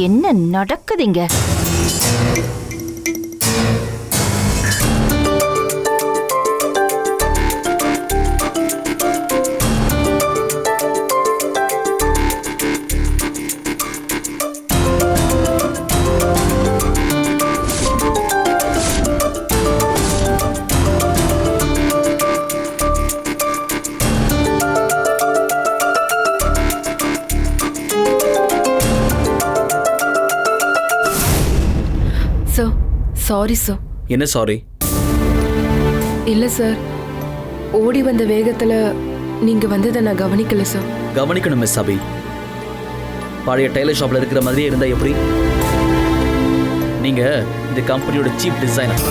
என்ன நடக்குதுங்க? Sorry sir. என்ன சாரி? இல்ல சார், ஓடி வந்த வேகத்துல நீங்க வந்ததை நான் கவனிக்கல சார். கவனிக்கணும் மிஸ் அபி. பழைய டெய்லர் ஷாப்ல இருக்கிற மாதிரியே இருந்தா எப்படி? நீங்க இந்த கம்பெனியோட சீஃப் டிசைனர்.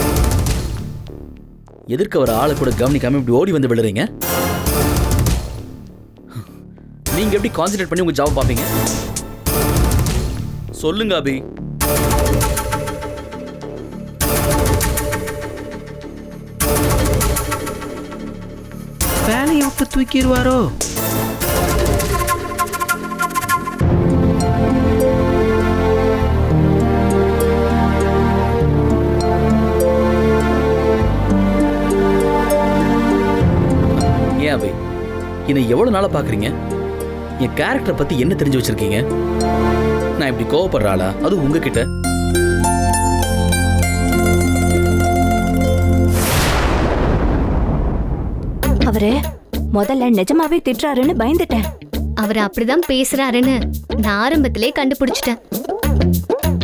எதிர்க்க வர ஆளை கூட கவனிக்காம இப்படி ஓடி வந்து விழுறீங்க. நீங்க எப்படி கான்சென்ட்ரேட் பண்ணி உங்க ஜாப் பார்ப்பீங்க? சொல்லுங்க அபி. வேலையை விட்டு தூக்கிடுவாரோ? ஏன் அபி, என்னை எவ்வளவு நாளா பாக்குறீங்க? என் கேரக்டரை பத்தி என்ன தெரிஞ்சு வச்சிருக்கீங்க? நான் இப்படி கோவப்படுற ஆளா? அது உங்ககிட்ட. அவரு முதல்ல நிஜமாவே திட்டுறாருன்னு பயந்துட்டேன். அவர் அப்படிதான் பேசுறாருன்னு நான் ஆரம்பத்திலே கண்டுபிடிச்சிட்டேன்.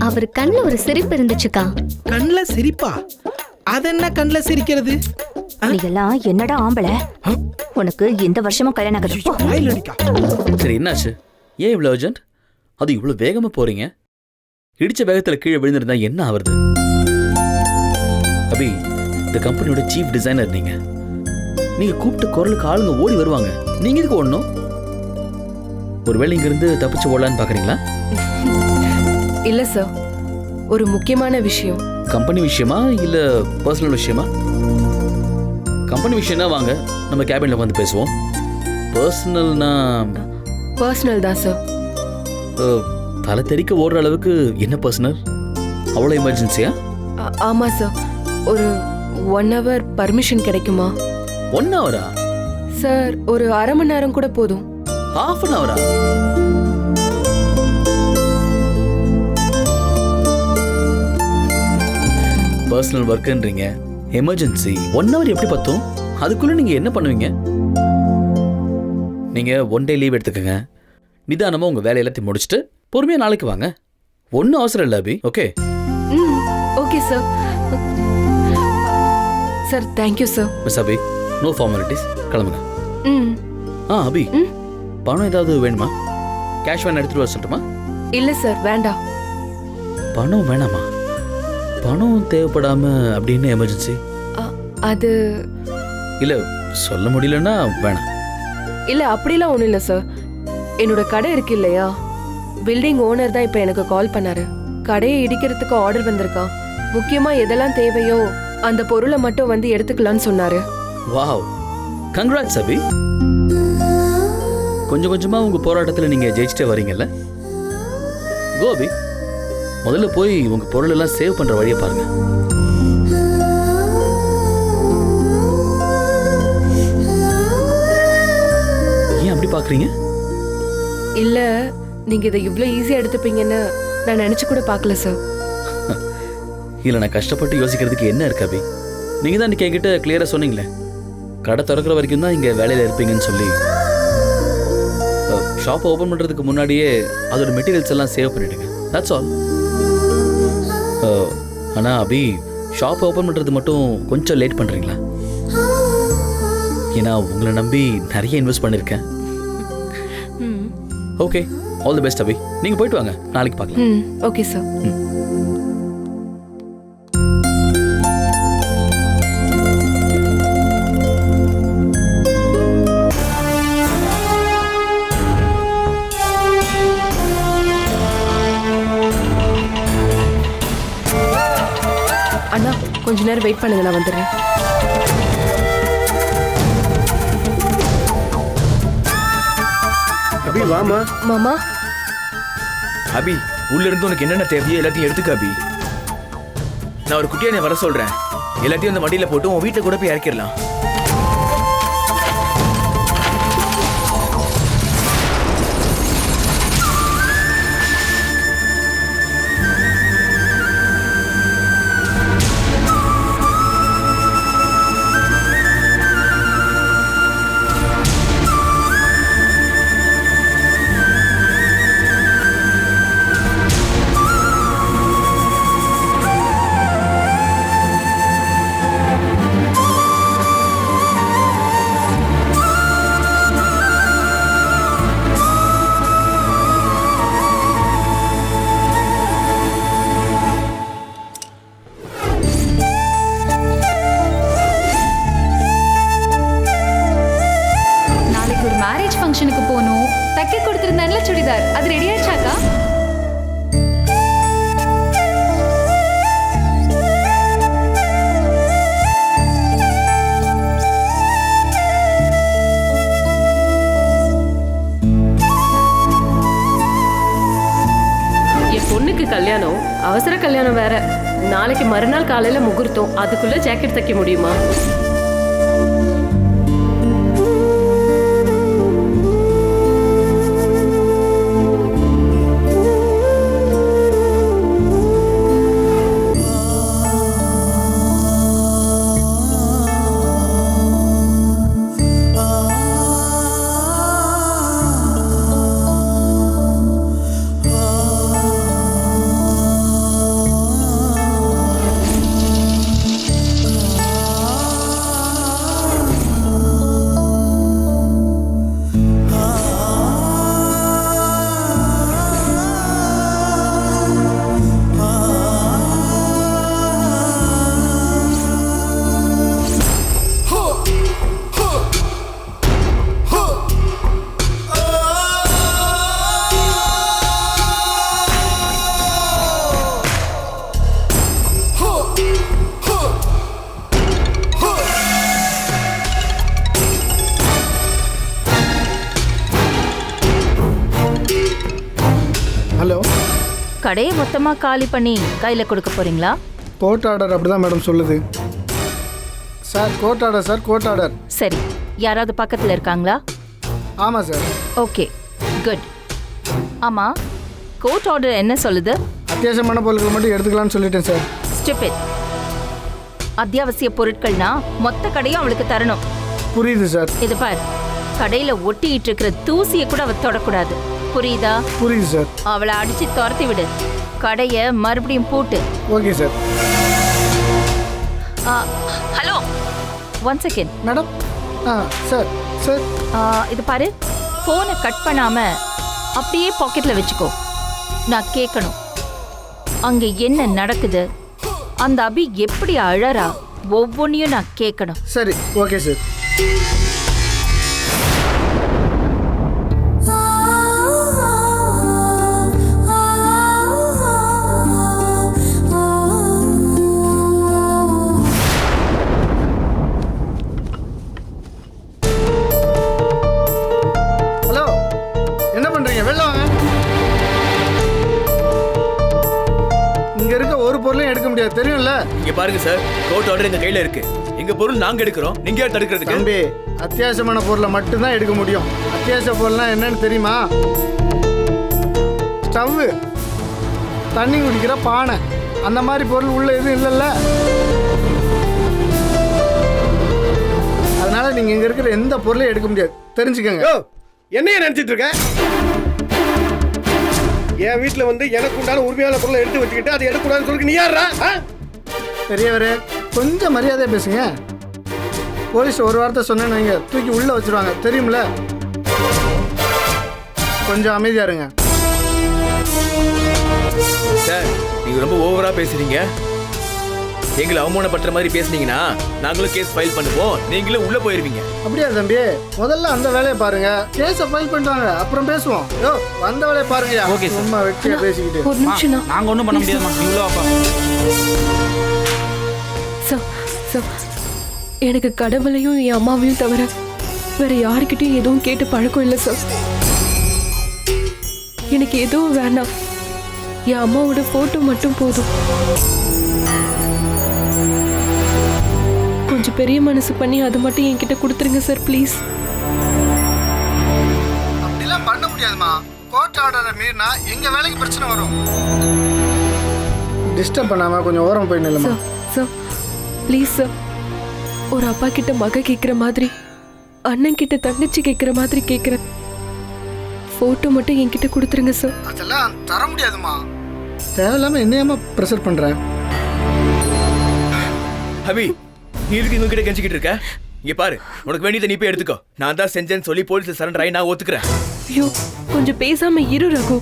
அவர் கண்ணுல ஒரு சிரிப்பு இருந்துச்சுக்கா. கண்ணுல சிரிப்பா? அதென்ன கண்ணுல சிரிக்கிறது? நீ எல்லாம் என்னடா ஆம்பளை? உனக்கு இந்த வருஷமும் கல்யாணம் ஆகுது. சரி, என்னாச்சு? ஏன் இவ்வளவு அர்ஜென்ட்? அது இவ்வளவு வேகமா போறீங்க? இடிச்ச வேகத்துல கீழே விழுந்திருந்தா என்ன ஆவறது? அபி, இந்த கம்பெனியோட சீஃப் டிசைனர் நீங்க. நீங்க கூப்பிட்ட குரலுக்கு ஆளுங்க ஓடி வருவாங்க. நீங்க இதுக்கு ஓடணும். ஒருவேளை இங்க இருந்து தப்பிச்சு ஓடலான்னு பாக்குறீங்களா? இல்ல சார், ஒரு முக்கியமான விஷயம். கம்பெனி விஷயமா இல்ல பர்சனல் விஷயமா? கம்பெனி விஷயம்னா வாங்க, நம்ம கேபின்ல வந்து பேசுவோம். பர்சனல்னா? பர்சனல் தான் சார். தலை தெறிக்க ஓடுற அளவுக்கு என்ன பர்சனல்? அவ்வளோ எமர்ஜென்சியா? ஆமா சார், ஒரு 1 hour பர்மிஷன் கிடைக்குமா? 1 hour-ஆ? சார், ஒரு அரை மணி நேரம் கூட போதும். half an hour-ஆ? பர்சனல் ஒர்க்குன்றீங்க, எமர்ஜென்சி. 1 hour எப்படி பத்தும்? அதுக்குள்ள நீங்க என்ன பண்ணுவீங்க? நீங்க 1 day லீவ் எடுத்துக்கங்க. நிதானமா உங்க வேலை எல்லாத்தையும் முடிச்சுட்டு பொறுமையா நாளைக்கு வாங்க. ஒன்னும் அவசரம் இல்லை Abhi. Okay? Okay sir. Sir, thank you sir. Miss Abhi, no formalities. கிளம்புங்க. அபி, பணம் ஏதாவது வேணுமா? கேஷ் வேணும் எடுத்துட்டு வர சொல்லட்டுமா? இல்ல சார், வேண்டாம். பணம் வேணாமா? பணம் தேவைப்படாம அப்படின்னு எமர்ஜென்சி? அது இல்ல, சொல்ல முடியலன்னா வேணாம். இல்ல, அப்படிலாம் ஒண்ணும் இல்ல சார். என்னோட கடை இருக்கு இல்லையா, பில்டிங் ஓனர் தான் இப்ப எனக்கு கால் பண்ணாரு. கடையை இடிக்கிறதுக்கு ஆர்டர் வந்திருக்கா. முக்கியமா எதெல்லாம் தேவையோ அந்த பொருளை மட்டும் வந்து எடுத்துக்கலாம்னு சொன்னாரு. வாவ், கங்க்ராட்ஸ் அபி. கொஞ்சம் கொஞ்சமா உங்க போராட்டத்துல நீங்க ஜெயிச்சுட்டே வரீங்கல்ல. கோ அபி, முதல்ல போய் உங்க பொருள் எல்லாம் சேவ் பண்ற வழியை பாருங்க. ஏன் அப்படி பாக்குறீங்க? இல்ல, நீங்க இதை இவ்வளவு ஈஸியா எடுத்துப்பீங்கன்னு நான் நினைச்சு கூட பார்க்கல சார். இல்ல, நான் கஷ்டப்பட்டு யோசிக்கிறதுக்கு என்ன இருக்கு அபி? நீங்க தான் இன்னைக்கு என்கிட்ட கிளியரா சொன்னீங்களே, கடை திறக்கிற வரைக்கும் தான் இங்க வேலையில இருப்பீங்கன்னு சொல்லி. ஷாப் ஓபன் பண்றதுக்கு முன்னாடியே அதோட மெட்டீரியல்ஸ் எல்லாம் சேவ் பண்ணிடுங்க. That's all. ஆனா அபி, ஷாப் ஓபன் பண்றது மட்டும் கொஞ்சம் லேட் பண்றீங்களா? ஏன்னா உங்களை நம்பி நிறைய இன்வெஸ்ட் பண்ணிருக்கேன். ஓகே, ஆல் தி பெஸ்ட் அபி. நீங்க போயிட்டு வாங்க, நாளைக்கு பார்க்கலாம். Okay sir. அண்ணா, கொஞ்ச நேரம் வெயிட் பண்ணுங்க, நான் வந்துடுறேன். அபி, வாமா. மாமா. அபி, உள்ள இருந்து உனக்கு என்னென்ன தேவையோ எல்லாத்தையும் எடுத்துக்க அபி. நான் ஒரு குட்டியானை வர சொல்றேன். எல்லாத்தையும் அந்த வண்டியில போட்டு உன் வீட்டை கூட போய் இறக்கிடலாம். ஃபங்க்ஷனுக்கு போகணும். தைக்க கொடுத்திருந்தான்ல சுடிதார், அது ரெடி ஆயிடுச்சாக்கா? என் பொண்ணுக்கு கல்யாணம், அவசர கல்யாணம் வேற. நாளைக்கு மறுநாள் காலையில முகூர்த்தம். அதுக்குள்ள ஜாக்கெட் தைக்க முடியுமா? ஹலோ, கடையை மொத்தமா காலி பண்ணி கையில கொடுக்க போறீங்களா? கோர்ட் ஆர்டர் அப்படிதான் மேடம் சொல்லுது. Sir court order, sir court order. சரி, யாராவது பக்கத்துல இருக்காங்களா? ஆமாம் சார். Okay, good. ஆமா, கோர்ட் ஆர்டர் என்ன சொல்லுது? அத்தியாவசியமான பொருட்கள் மட்டும் எடுத்துக்கலாம்னு சொல்லிட்டேன் சார். ஸ்டூபிட். அத்தியாவசிய பொருட்கள்னா மொத்த கடையும் அவளுக்கு தரணும். புரியுது சார். இது பார், கடையில ஒட்டிட்டு இருக்கிற தூசியை கூட அவ தொடக்கூடாது. புரியுதா? புரியுது சார். அவளை அடிச்சு துரத்தி விடு. கடைய மறுபடியும் பூட்டு. Okay sir. Hello, 1 second madam. Sir sir இது பாரு, போனை கட் பண்ணாம அப்படியே பாக்கெட்ல வச்சுக்கோ. நான் கேட்கணும், அங்க என்ன நடக்குது, அந்த அபி எப்படி அழறா, ஒவ்வொன்றையும் நான் கேட்கணும். சரி, ஓகே சார். எடுக்க முடியாது, தெரியும்ல. இங்க பாருங்க சார், கோர்ட் ஆர்டர் எங்க கையில இருக்கு. எங்க பொருள் நாங்க எடுக்கிறோம், நீங்க யார் தடுக்கிறதுக்கு? தம்பி, அத்தியாவசியமான பொருளை மட்டும்தான் எடுக்க முடியும். அத்தியாவசிய பொருள்னா என்னன்னு தெரியுமா? ஸ்டவ், தண்ணி குடிக்கிற பானை, அந்த மாதிரி பொருள் உள்ள எதுவும் இல்லைல்ல. அதனால நீங்க இங்க இருக்கிற எந்த பொருளையும் எடுக்க முடியாது, தெரிஞ்சுக்கங்க. என்னைய நினைச்சிட்டு இருக்க? என் வீட்டுல வந்து எனக்கு உண்டான உரிமையான பொருளை எடுத்து வச்சுக்கிட்டு அதை எடுக்கக்கூடாதுன்னு சொல்லி நீ யாரா? பெரியவரே, கொஞ்சம் மரியாதையா பேசுங்க. போலீஸ் ஒரு வார்த்தை சொன்னேன்னு வைங்க, தூக்கி உள்ள வச்சிருவாங்க, தெரியுமில்ல. கொஞ்சம் அமைதியா இருங்க. சார், நீங்க ரொம்ப ஓவரா பேசுறீங்க. எங்களை அவமானப்படுற மாதிரி பேசுனீங்கன்னா நாங்களும் கேஸ் ஃபைல் பண்ணுவோம், நீங்களும் உள்ள போயிருவீங்க. அப்படியா தம்பி? முதல்ல அந்த வேலையை பாருங்க, கேஸை ஃபைல் பண்ணிட்டாங்க, அப்புறம் பேசுவோம். யோ, அந்த வேலையை பாருங்கயா. Okay sir. சும்மா வெட்டியா பேசிக்கிட்டு. ஒரு நிமிஷம், நாங்க ஒன்றும் பண்ண முடியாதுமா, நீ உள்ள வாப்பா. எனக்கு கடவுளையும் என் அம்மாவையும் தவிர வேற யாருக்கிட்டையும் எதுவும் கேட்டு பழக்கம் இல்லை சார். எனக்கு எதுவும் வேணாம். என் அம்மாவோட போட்டோ மட்டும் போதும். கொஞ்சம் பெரிய மனசு பண்ணி அது மட்டும் என்கிட்ட கொடுத்துருங்க சார் ப்ளீஸ். அப்படிலாம் பண்ண முடியாதுமா. கோர்ட் ஆர்டரை மீறினா எங்க வேலைக்கு பிரச்சனை வரும். டிஸ்டர்ப் பண்ணாம கொஞ்சம் ஓரம் போய் நில்லுமா. சார் சார் ப்ளீஸ் சார், ஒரு அப்பா கிட்ட மக கேட்குற மாதிரி, அண்ணன் கிட்ட தங்கச்சி கேட்குற மாதிரி கேட்குறேன். போட்டோ மட்டும் என்கிட்ட கொடுத்துருங்க சார். அதெல்லாம் தர முடியாதுமா. தேவையில்லாம என்னையாம ப்ரெஷர் பண்ற. அபி, நீ இதுக்கு இவங்க கிட்ட கெஞ்சிக்கிட்டு இருக்க? இங்க பாரு, உனக்கு வேண்டியதை நீ போய் எடுத்துக்கோ. நான் தான் செஞ்சேன்னு சொல்லி போலீஸ் சரண்டர் ஆகி நான் ஒத்துக்கிறேன். ஐயோ, கொஞ்சம் பேசாம இரு ரகு.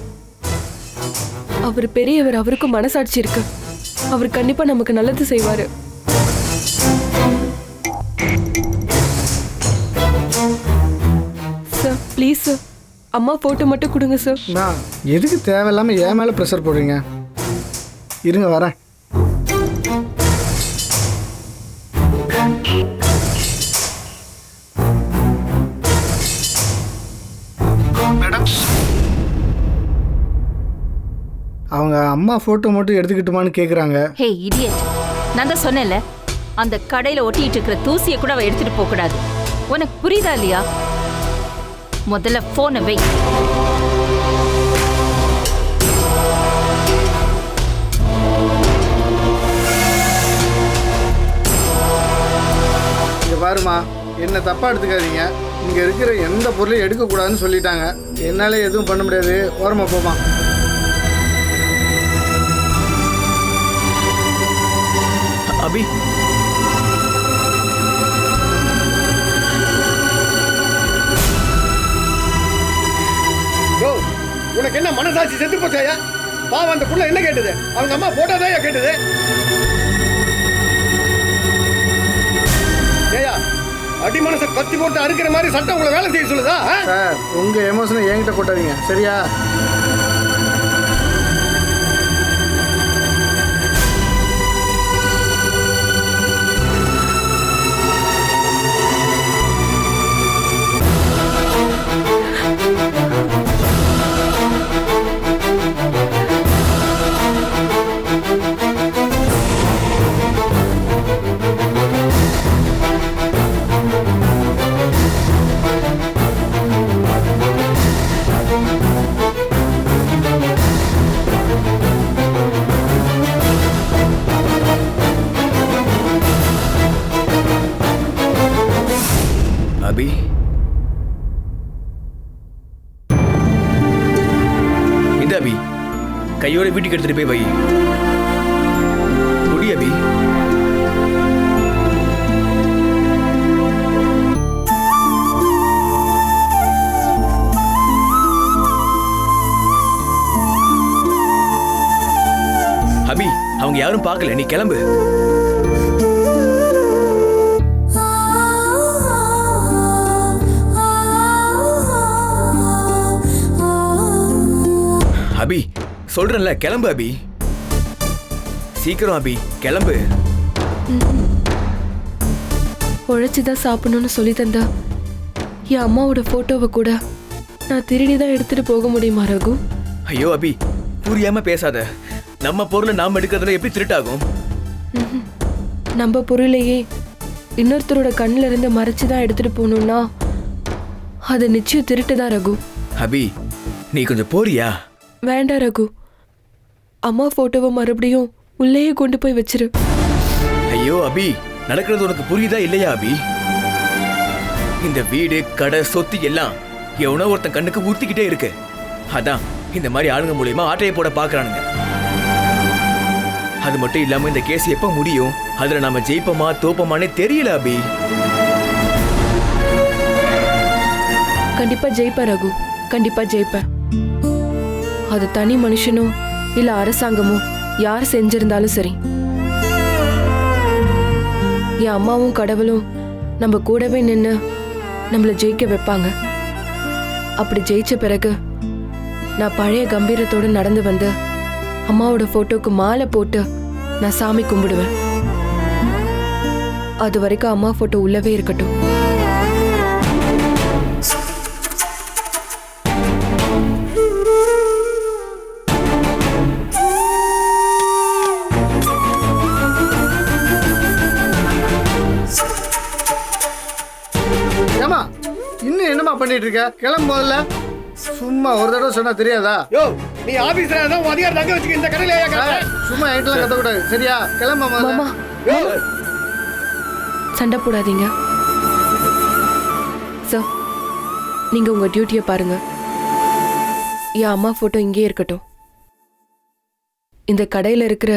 அவர் பெரியவர், அவருக்கும் மனசாட்சி இருக்கு. அவர் கண்டிப்பா நமக்கு நல்லது செய்வாரு. சார் ப்ளீஸ் சார், அம்மா போட்டோ மட்டும் கொடுங்க சார். நான் எதுக்கு தேவையில்லாம என் மேல ப்ரெஷர் போடுறீங்க? இருங்க வரேன். மேடம், அவங்க அம்மா போட்டோ மட்டும் எடுத்துக்கிட்டுமான்னு கேக்குறாங்க. ஹே இடியட், நான் தான் சொன்னேன்ல, அந்த கடையில ஒட்டிட்டு இருக்கிற தூசியை கூட அவ எடுத்துட்டு போக கூடாது. உனக்கு புரியுதா இல்லையா? முதல்ல போனை வை. இங்க பாருமா, என்ன தப்பா எடுத்துக்காதீங்க. இங்க இருக்கிற எந்த பொருளையும் எடுக்கக்கூடாதுன்னு சொல்லிட்டாங்க. என்னால எதுவும் பண்ண முடியாது. ஓரமா போமா. அபி, உனக்கு என்ன மனசாட்சி செத்து போச்சாயா? பாவம், அந்த புள்ள என்ன கேட்டது? அவங்க அம்மா போட்டோதான் கேட்டது. ஏயா, அடி மனசை கத்தி போட்டு அறுக்கிற மாதிரி சட்டம் உங்களை வேலை செய்ய சொல்லுதா? சார், உங்க எமோஷனை என்கிட்ட கொட்டாதீங்க, சரியா? அபி, இந்த அபி கையோட வீட்டுக்கு எடுத்துட்டு போய் வை. குடி அபி. அபி, அவங்க யாரும் பார்க்கல, நீ கிளம்பு. அபி, சொல்றேன்ல, கிளம்பு அபி. சீக்கிரம் அபி, கிளம்பு. உழைச்சிதான் சாப்பிடணும்னு சொல்லி தந்தா என் அம்மாவோட போட்டோவை கூட நான் திருடி தான் எடுத்துட்டு போக முடியுமா ரகு? ஐயோ அபி, புரியாம பேசாத. நம்ம பொருளை நாம எடுக்கிறதுல எப்படி திருட்டாகும்? நம்ம பொருளையே இன்னொருத்தரோட கண்ணில இருந்து மறைச்சுதான் எடுத்துட்டு போகணும்னா அது நிச்சயம் திருட்டுதான் ரகு. அபி, நீ கொஞ்சம் போறியா? வேண்டாம் ரகு, அம்மா போட்டோவை மறுபடியும் உள்ளேயே கொண்டு போய் வச்சிரு. ஐயோ அபி, நடக்கிறது உனக்கு புரியுதா இல்லையா அபி? இந்த வீடு, கடை, சொத்து எல்லாம் எவனோ ஒருத்தன் கண்ணுக்கு ஊத்திக்கிட்டே இருக்கு. அதான் இந்த மாதிரி ஆளுங்க மூலியமா ஆட்டையை போட பாக்குறானுங்க. அது மட்டும் இல்லாம இந்த கேஸ் எப்ப முடியும், அதுல நாம ஜெயிப்போமா தோப்போமானே தெரியல அபி. கண்டிப்பா ஜெயிப்பேன் ரகு, கண்டிப்பா ஜெயிப்பேன். அது தனி மனுஷனோ இல்ல அரசாங்கமோ யார் செஞ்சிருந்தாலும் சரி, என் அம்மாவும் கடவுளும் நம்ம கூடவே நின்று நம்மள ஜெயிக்க வைப்பாங்க. அப்படி ஜெயிச்ச பிறகு நான் பழைய கம்பீரத்தோடு நடந்து வந்து அம்மாவோட போட்டோக்கு மாலை போட்டு நான் சாமி கும்பிடுவேன். அது வரைக்கும் அம்மா போட்டோ உள்ளவே இருக்கட்டும். பண்ணிட்டு இருக்க? கிளம்பு முதல்ல. சும்மா ஒரு தடவை சொன்னா தெரியாதா? யோ நீ ஆபீஸ்ல தான் உன் அதிகாரம் தங்க வச்சுக்க, இந்த கடையில ஏன் கட்டுற? சும்மா என்கிட்டலாம் கத்தக்கூடாது சரியா? கிளம்ப முதல்ல. மாமா யோ, சண்டை போடாதீங்க சார். நீங்க உங்க டியூட்டியை பாருங்க. என் அம்மா போட்டோ இங்கே இருக்கட்டும். இந்த கடையில இருக்கிற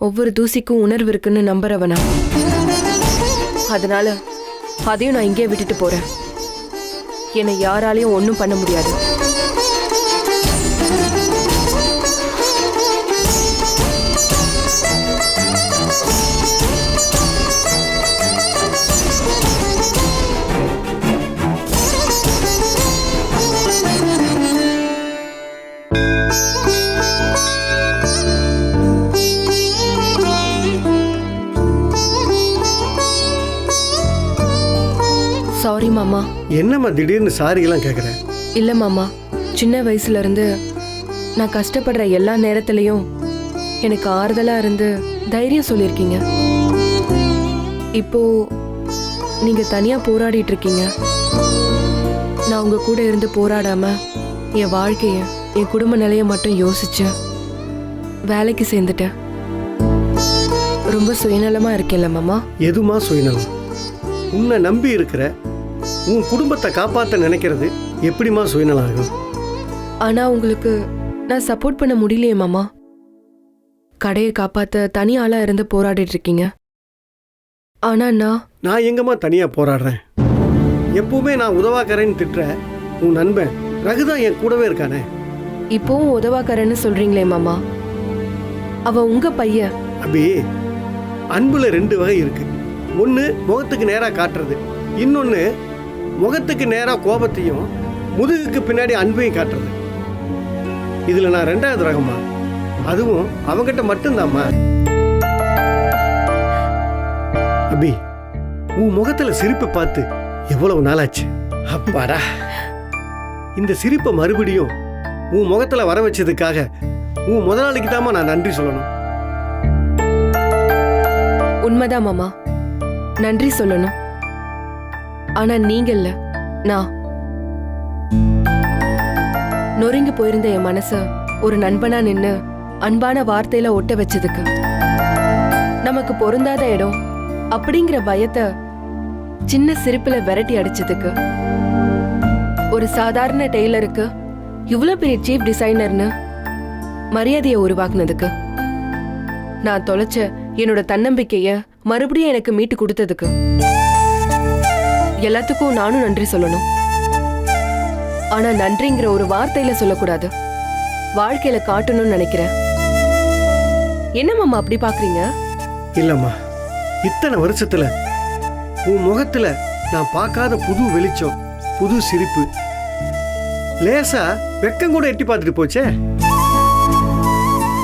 ஒவ்வொரு தூசிக்கும் உணர்வு இருக்குன்னு நம்புறவனா, அதனால அதையும் நான் இங்கே விட்டுட்டு போறேன். என்னை யாராலையும் ஒன்றும் பண்ண முடியாது. சாரி மாமா. என்னம்மா திடீர்னு சாரி எல்லாம் கேக்குற? இல்ல மாமா, சின்ன வயசுல இருந்து நான் கஷ்டப்படுற எல்லா நேரத்திலையும் எனக்கு ஆறுதலா இருந்து தைரியம் சொல்லியிருக்கீங்க. இப்போ நீங்க தனியா போராடிட்டு இருக்கீங்க. நான் உங்க கூட இருந்து போராடாம என் வாழ்க்கைய, என் குடும்ப நிலைய மட்டும் யோசிச்சு வேலைக்கு சேர்ந்துட்டேன். ரொம்ப சுயநலமா இருக்கேன்ல மாமா. எதுமா சுயநலம்? உன்னை நம்பி இருக்கிற உன் குடும்பத்தை காப்பாற்ற நினைக்கிறது எப்படிமா சுயநலம் ஆகும்? ஆனா உங்களுக்கு நான் சப்போர்ட் பண்ண முடியலையே மாமா. கடையை காப்பாத்த தனி ஆளா இருந்து போராடிட்டு இருக்கீங்க. ஆனா நான் எங்கம்மா தனியா போராடுறேன்? எப்பவுமே நான் உதவாக்கறேன்னு திட்டுற உன் நண்பன் ரகுதான் என் கூடவே இருக்கானே. இப்போவும் உதவாக்கறேன்னு சொல்றீங்களே மாமா. அவ உங்க பையன். அபி, அன்புல 2 வகை இருக்கு. ஒன்று முகத்துக்கு நேராக காட்டுறது, இன்னொன்று முகத்துக்கு நேராக கோபத்தையும் முதுகுக்கு பின்னாடி அன்பையும் காட்டுறது. இதில் நான் 2வது ரகமா, அதுவும் அவங்கிட்ட மட்டும்தாம்மா. அபி, உன் முகத்தில் சிரிப்பை பார்த்து எவ்வளவு நாளாச்சு. அப்பாடா, இந்த சிரிப்பை மறுபடியும் உன் முகத்தில் வர வச்சதுக்காக உன் முதலாளிக்கு தாம்மா நான் நன்றி சொல்லணும். உண்மைதான் மாமா, நன்றி சொல்லணும். ஆனா நீங்க இல்ல, நான். நொறுங்கி போயிருந்த என் மனச ஒரு நண்பனா நின்னு அன்பான வார்த்தையில ஒட்ட வச்சதுக்கு, நமக்கு பொருந்தாத இடம் அப்படிங்கிற பயத்தை சின்ன சிரிப்புல விரட்டி அடிச்சதுக்கு, ஒரு சாதாரண டெய்லருக்கு இவ்வளவு பெரிய சீஃப் டிசைனர்னு மரியாதையை உருவாக்குனதுக்கு, நான் தொலைச்ச என்னோட தன்னம்பிக்கைய மறுபடியும் எனக்கு மீட்டு கொடுத்ததுக்கு, எல்லாத்துக்கும் நானும் நன்றி சொல்லணும். ஆனா நன்றிங்கிற ஒரு வார்த்தையில சொல்லக்கூடாது, வாழ்க்கையில காட்டணும்னு நினைக்கிறேன். என்ன மாமா அப்படி பாக்குறீங்க? இல்லம்மா, இத்தனை வருஷத்துல உன் முகத்துல நான் பார்க்காத புது வெளிச்சம், புது சிரிப்பு, லேசா வெக்கம் கூட எட்டி பார்த்துட்டு போச்சே.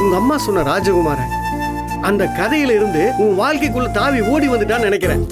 உங்க அம்மா சொன்ன ராஜகுமாரன் அந்த கதையில இருந்து உன் வாழ்க்கைக்குள்ள தாவி ஓடி வந்துட்டான்னு நினைக்கிறேன்.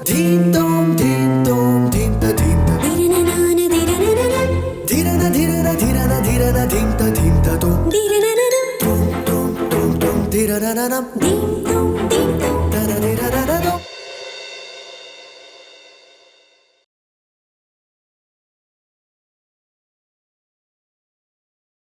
Dee